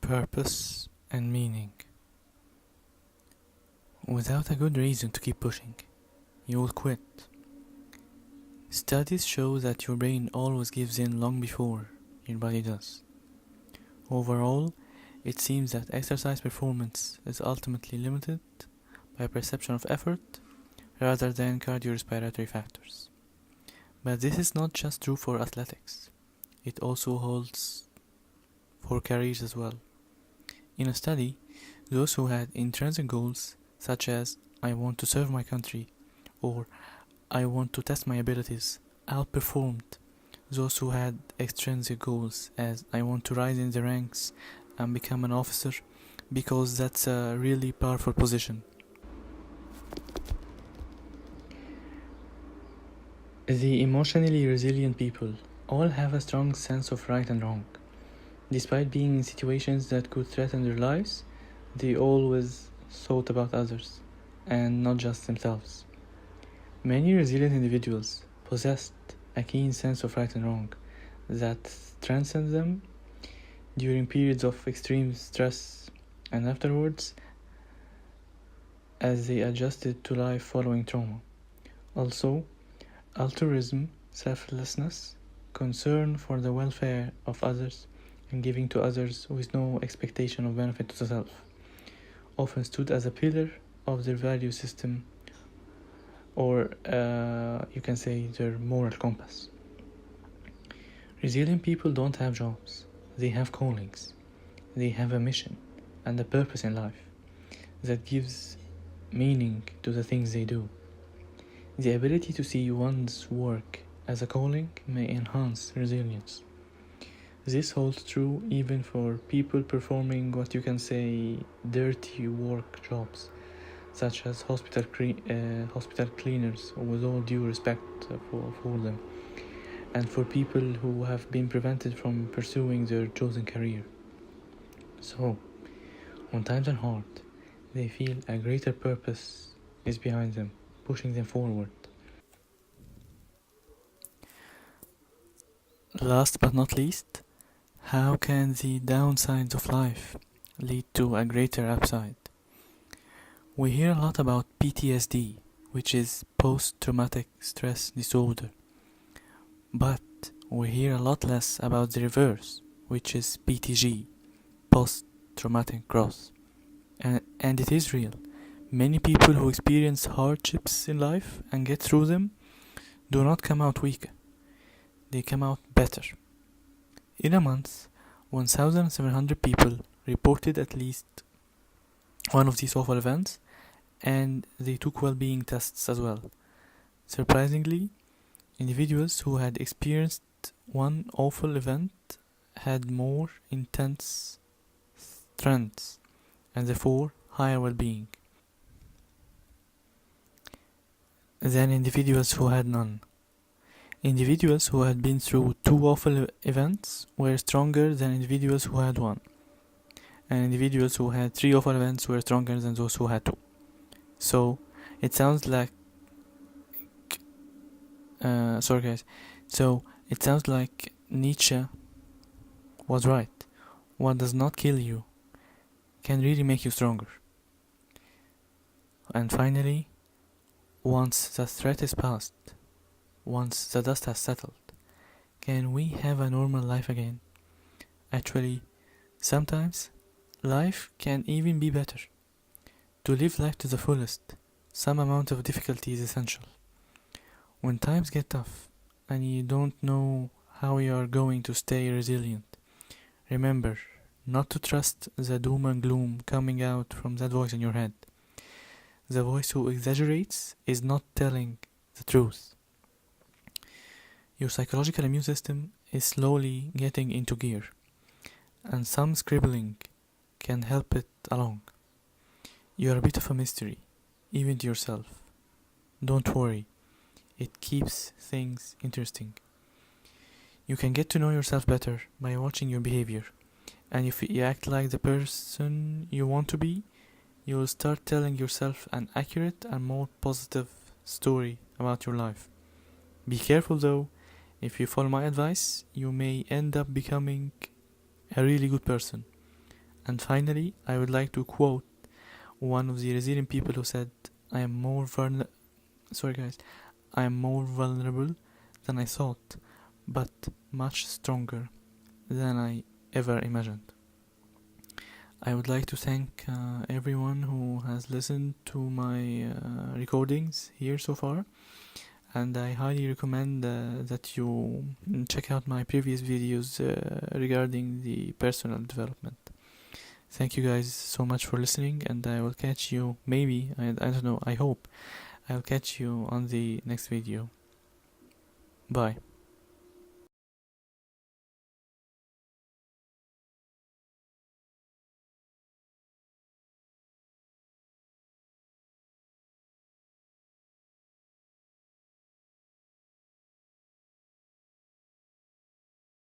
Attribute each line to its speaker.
Speaker 1: Purpose and meaning. Without a good reason to keep pushing, you will quit. Studies show that your brain always gives in long before your body does. Overall, it seems that exercise performance is ultimately limited by perception of effort rather than cardiorespiratory factors. But this is not just true for athletics. It also holds for careers as well. In a study, those who had intrinsic goals such as I want to serve my country or I want to test my abilities outperformed those who had extrinsic goals as I want to rise in the ranks and become an officer because that's a really powerful position. The emotionally resilient people all have a strong sense of right and wrong. Despite being in situations that could threaten their lives, they always thought about others, and not just themselves. Many resilient individuals possessed a keen sense of right and wrong that transcends them during periods of extreme stress and afterwards as they adjusted to life following trauma. Also, altruism, selflessness, concern for the welfare of others, and giving to others with no expectation of benefit to the self, often stood as a pillar of their value system or you can say their moral compass. Resilient people don't have jobs, they have callings, they have a mission and a purpose in life that gives meaning to the things they do. The ability to see one's work as a calling may enhance resilience. This holds true even for people performing what you can say dirty work jobs, such as hospital cleaners, with all due respect for them, and for people who have been prevented from pursuing their chosen career. So, when times are hard, they feel a greater purpose is behind them, pushing them forward. Last but not least, how can the downsides of life lead to a greater upside? We hear a lot about PTSD, which is post-traumatic stress disorder, but we hear a lot less about the reverse, which is PTG, post-traumatic growth. And it is real. Many people who experience hardships in life and get through them do not come out weaker. They come out better. In a month, 1,700 people reported at least one of these awful events, and they took well-being tests as well. Surprisingly, individuals who had experienced one awful event had more intense trends and therefore higher well-being than individuals who had none. Individuals who had been through two awful events were stronger than individuals who had one, and individuals who had three awful events were stronger than those who had two. So, it sounds like it sounds like Nietzsche was right. What does not kill you can really make you stronger. And finally, once the threat is past, once the dust has settled, can we have a normal life again? Actually, sometimes life can even be better. To live life to the fullest, some amount of difficulty is essential. When times get tough and you don't know how you are going to stay resilient, remember not to trust the doom and gloom coming out from that voice in your head. The voice who exaggerates is not telling the truth. Your psychological immune system is slowly getting into gear, and some scribbling can help it along. You are a bit of a mystery, even to yourself. Don't worry, it keeps things interesting. You can get to know yourself better by watching your behavior, and if you act like the person you want to be, you will start telling yourself an accurate and more positive story about your life. Be careful though. If you follow my advice, you may end up becoming a really good person, And finally, I would like to quote one of the resilient people who said, I am more vulnerable than I thought, but much stronger than I ever imagined. I would like to thank everyone who has listened to my recordings here so far, and I highly recommend that you check out my previous videos regarding the personal development. Thank you guys so much for listening, and I will catch you, maybe, I don't know, I hope I'll catch you on the next video. Bye.